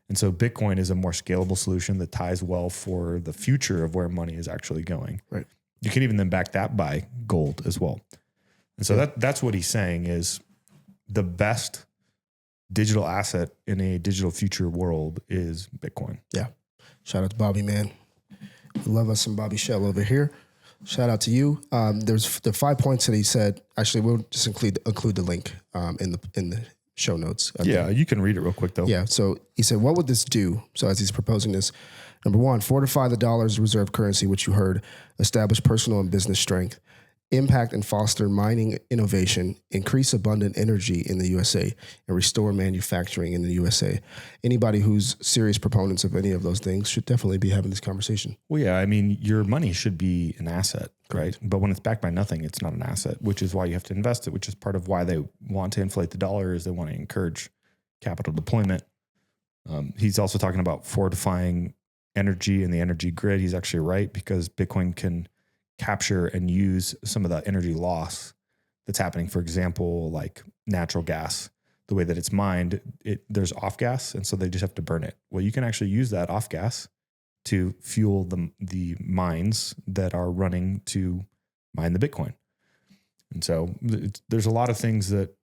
And so Bitcoin is a more scalable solution that ties well for the future of where money is actually going. Right. You can even then back that by gold as well. And so that's what he's saying is the best digital asset in a digital future world is Bitcoin. Yeah. Shout out to Bobby, man. We love us some Bobby Shell over here. Shout out to you. There's the 5 points that he said. Actually, we'll just include the link in the show notes. Yeah, you can read it real quick though. Yeah. So he said, what would this do? So as he's proposing this, number 1, fortify the dollar's reserve currency, which you heard, establish personal and business strength, impact and foster mining innovation, increase abundant energy in the USA, and restore manufacturing in the USA. Anybody who's serious proponents of any of those things should definitely be having this conversation. Well, yeah, I mean, your money should be an asset, right? But when it's backed by nothing, it's not an asset, which is why you have to invest it, which is part of why they want to inflate the dollar is they want to encourage capital deployment. He's also talking about fortifying energy and the energy grid. He's actually right because Bitcoin can capture and use some of the energy loss that's happening. For example, like natural gas, the way that it's mined, there's off gas. And so they just have to burn it. Well, you can actually use that off gas to fuel the mines that are running to mine the Bitcoin. And so there's a lot of things that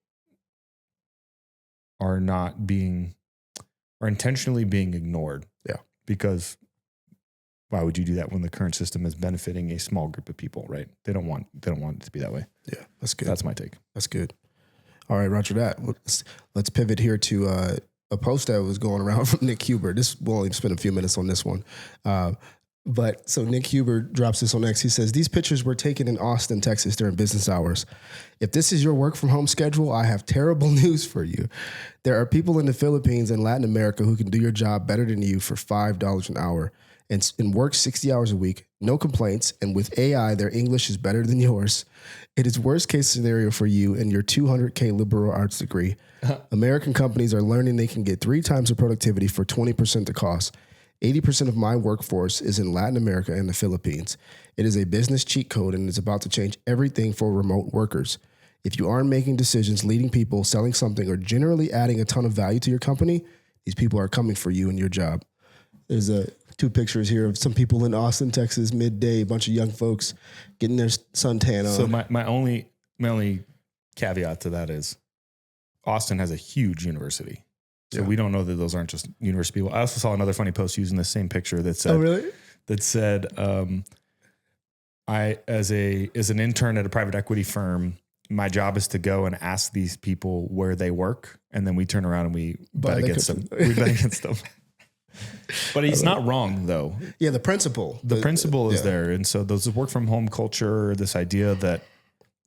are intentionally being ignored. Yeah. Because why would you do that when the current system is benefiting a small group of people, right? They don't want it to be that way. Yeah, that's good. That's my take. That's good. All right, roger that. Let's pivot here to a post that was going around from Nick Huber. We'll only spend a few minutes on this one. But so Nick Huber drops this on X. He says, these pictures were taken in Austin, Texas during business hours. If this is your work from home schedule, I have terrible news for you. There are people in the Philippines and Latin America who can do your job better than you for $5 an hour and work 60 hours a week, no complaints. And with AI, their English is better than yours. It is worst case scenario for you and your $200K liberal arts degree. American companies are learning they can get 3 times the productivity for 20% the cost. 80% of my workforce is in Latin America and the Philippines. It is a business cheat code and it's about to change everything for remote workers. If you aren't making decisions, leading people, selling something, or generally adding a ton of value to your company, these people are coming for you and your job. There's 2 pictures here of some people in Austin, Texas, midday, a bunch of young folks getting their suntan on. So my My only caveat to that is Austin has a huge university. So we don't know that those aren't just university people. I also saw another funny post using the same picture that said, "Oh, really?" That said, I, as an intern at a private equity firm, my job is to go and ask these people where they work. And then we turn around and we bet against them. We bet against them. But he's not wrong though. Yeah. The principle is there. And so those work from home culture, this idea that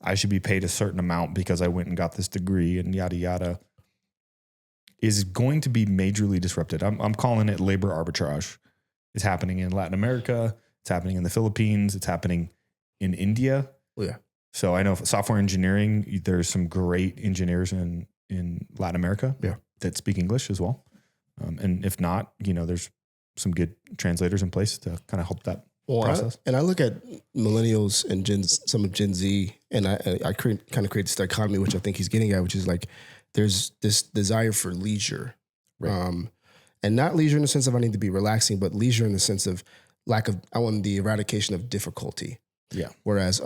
I should be paid a certain amount because I went and got this degree and yada, yada, is going to be majorly disrupted. I'm calling it labor arbitrage. It's happening in Latin America. It's happening in the Philippines. It's happening in India. Yeah. So I know software engineering, there's some great engineers in Latin America that speak English as well. And if not, there's some good translators in place to kind of help that process. I look at millennials and some of Gen Z, and I create this dichotomy, which I think he's getting at, which is like, there's this desire for leisure, and not leisure in the sense of I need to be relaxing, but leisure in the sense of I want the eradication of difficulty. Yeah. Whereas,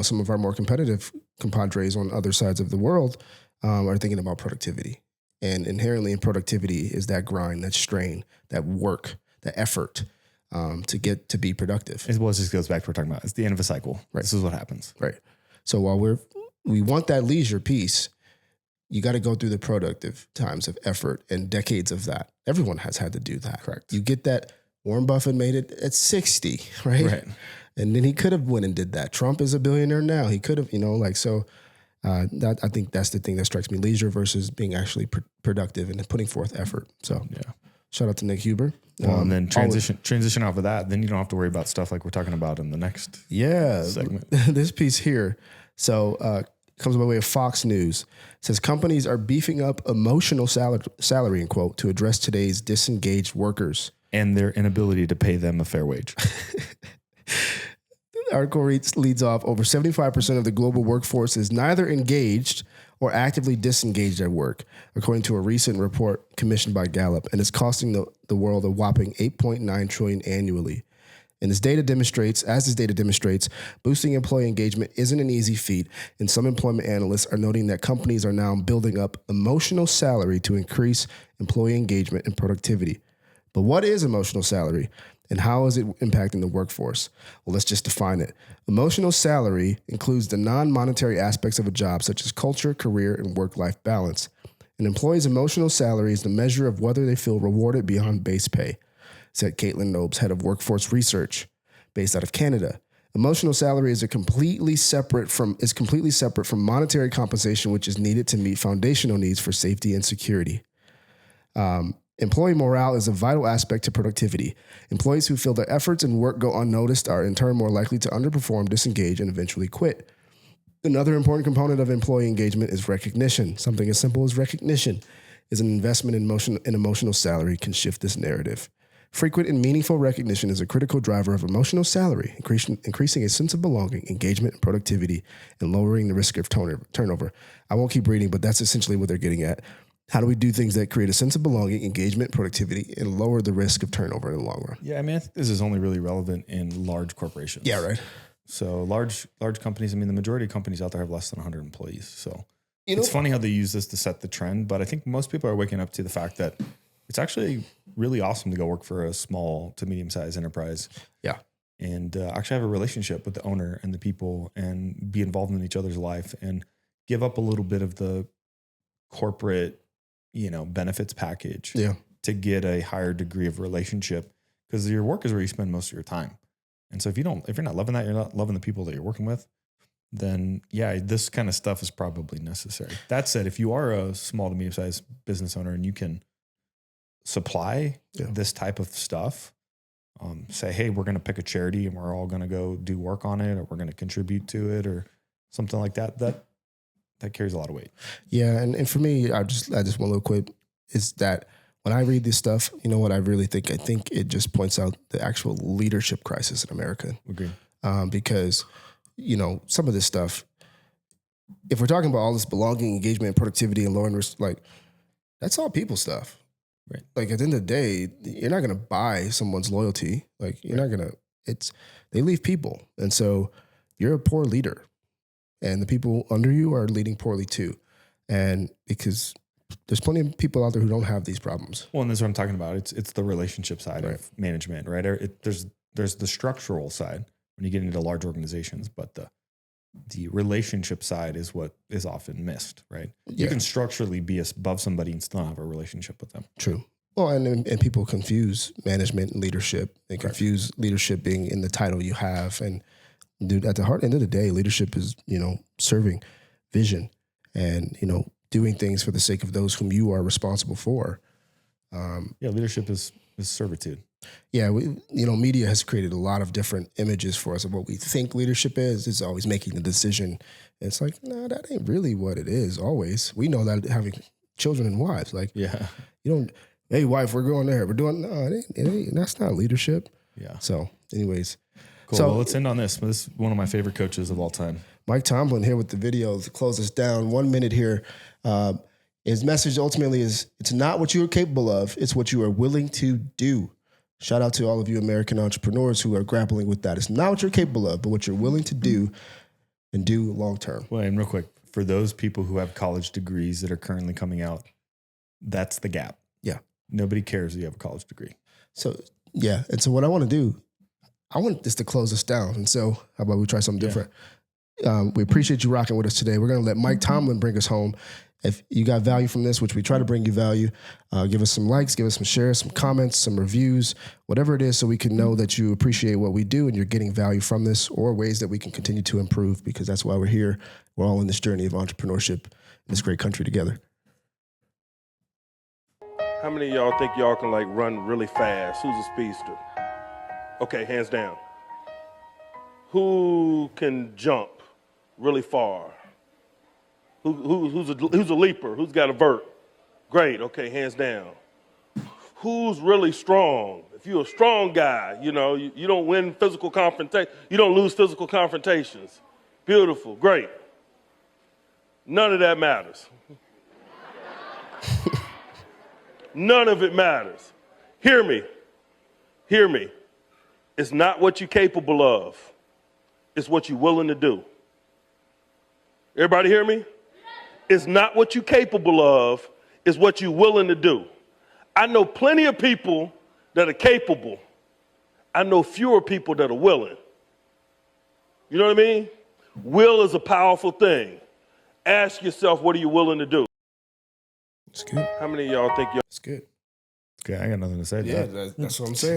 some of our more competitive compadres on other sides of the world are thinking about productivity. And inherently in productivity is that grind, that strain, that work, that effort to be productive. As well as this goes back to what we're talking about. It's the end of a cycle. Right. This is what happens. Right. So while we want that leisure piece, you got to go through the productive times of effort and decades of that. Everyone has had to do that. Correct. You get that. Warren Buffett made it at 60, right? Right. And then he could have went and did that. Trump is a billionaire now. He could have, that I think that's the thing that strikes me: leisure versus being actually productive and putting forth effort. So shout out to Nick Huber. And then transition off of that. Then you don't have to worry about stuff like we're talking about in the next segment. This piece here. So comes by way of Fox News. It says companies are beefing up emotional salary, in quote, to address today's disengaged workers. And their inability to pay them a fair wage. The article leads off, over 75% of the global workforce is neither engaged or actively disengaged at work, according to a recent report commissioned by Gallup, and it's costing the world a whopping $8.9 trillion annually. And this data demonstrates, boosting employee engagement isn't an easy feat, and some employment analysts are noting that companies are now building up emotional salary to increase employee engagement and productivity. But what is emotional salary, and how is it impacting the workforce? Well, let's just define it. Emotional salary includes the non-monetary aspects of a job, such as culture, career, and work-life balance. An employee's emotional salary is the measure of whether they feel rewarded beyond base pay, said Caitlin Nobes, head of workforce research, based out of Canada. Emotional salary is completely separate from monetary compensation, which is needed to meet foundational needs for safety and security. Employee morale is a vital aspect to productivity. Employees who feel their efforts and work go unnoticed are in turn more likely to underperform, disengage, and eventually quit. Another important component of employee engagement is recognition. Something as simple as recognition is an investment in emotional salary can shift this narrative. Frequent and meaningful recognition is a critical driver of emotional salary, increasing a sense of belonging, engagement, and productivity, and lowering the risk of turnover. I won't keep reading, but that's essentially what they're getting at. How do we do things that create a sense of belonging, engagement, productivity, and lower the risk of turnover in the long run? Yeah, I mean, I think this is only really relevant in large corporations. Yeah, right. So large companies, I mean, the majority of companies out there have less than 100 employees. So it's funny how they use this to set the trend, but I think most people are waking up to the fact that it's actually really awesome to go work for a small to medium-sized enterprise. Yeah. And actually have a relationship with the owner and the people and be involved in each other's life and give up a little bit of the corporate, benefits package to get a higher degree of relationship, because your work is where you spend most of your time. And so if you're not loving that, you're not loving the people that you're working with, then this kind of stuff is probably necessary. That said, if you are a small to medium-sized business owner and you can supply this type of stuff, say, hey, we're going to pick a charity and we're all going to go do work on it, or we're going to contribute to it or something like that, that carries a lot of weight. Yeah. And for me, I just want to look quick is that when I read this stuff, you know what I really think? I think it just points out the actual leadership crisis in America. Agreed. Because, some of this stuff, if we're talking about all this belonging, engagement, productivity, and lowering risk, that's all people stuff. Right. At the end of the day, you're not going to buy someone's loyalty. You're not going to, they leave people. And so you're a poor leader. and the people under you are leading poorly too. And because there's plenty of people out there who don't have these problems. Well, and that's what I'm talking about. It's the relationship side of management, right? There's the structural side when you get into large organizations, but the relationship side is what is often missed, right? You can structurally be above somebody and still not have a relationship with them. True. Well, and people confuse management and leadership. They confuse leadership being in the title you have. And dude, at the end of the day, leadership is, serving vision and, doing things for the sake of those whom you are responsible for. Leadership is servitude. Yeah, media has created a lot of different images for us of what we think leadership is. It's always making the decision. And it's like, no, that ain't really what it is always. We know that having children and wives, you don't, hey, wife, we're going there. We're doing, no, it ain't, that's not leadership. Yeah. So anyways. Cool. So, well, let's end on this. This is one of my favorite coaches of all time. Mike Tomlin here with the video to close us down. 1 minute here. His message ultimately is, it's not what you are capable of, it's what you are willing to do. Shout out to all of you American entrepreneurs who are grappling with that. It's not what you're capable of, but what you're willing to do and do long term. Well, and real quick, for those people who have college degrees that are currently coming out, that's the gap. Yeah. Nobody cares that you have a college degree. So, yeah. And so what I want to do, I want this to close us down. And so how about we try something different? We appreciate you rocking with us today. We're going to let Mike Tomlin bring us home. If you got value from this, which we try to bring you value, give us some likes, give us some shares, some comments, some reviews, whatever it is, so we can know that you appreciate what we do and you're getting value from this, or ways that we can continue to improve, because that's why we're here. We're all in this journey of entrepreneurship in this great country together. How many of y'all think y'all can run really fast? Who's a speedster? Okay, hands down. Who can jump really far? Who's a leaper? Who's got a vert? Great, okay, hands down. Who's really strong? If you're a strong guy, you don't win physical confrontation. You don't lose physical confrontations. Beautiful, great. None of that matters. None of it matters. Hear me. Hear me. It's not what you're capable of. It's what you're willing to do. Everybody hear me? It's not what you're capable of. It's what you're willing to do. I know plenty of people that are capable. I know fewer people that are willing. You know what I mean? Will is a powerful thing. Ask yourself, what are you willing to do? It's good. How many of y'all think y'all? It's good. Okay, I got nothing to say to that. That's what I'm saying.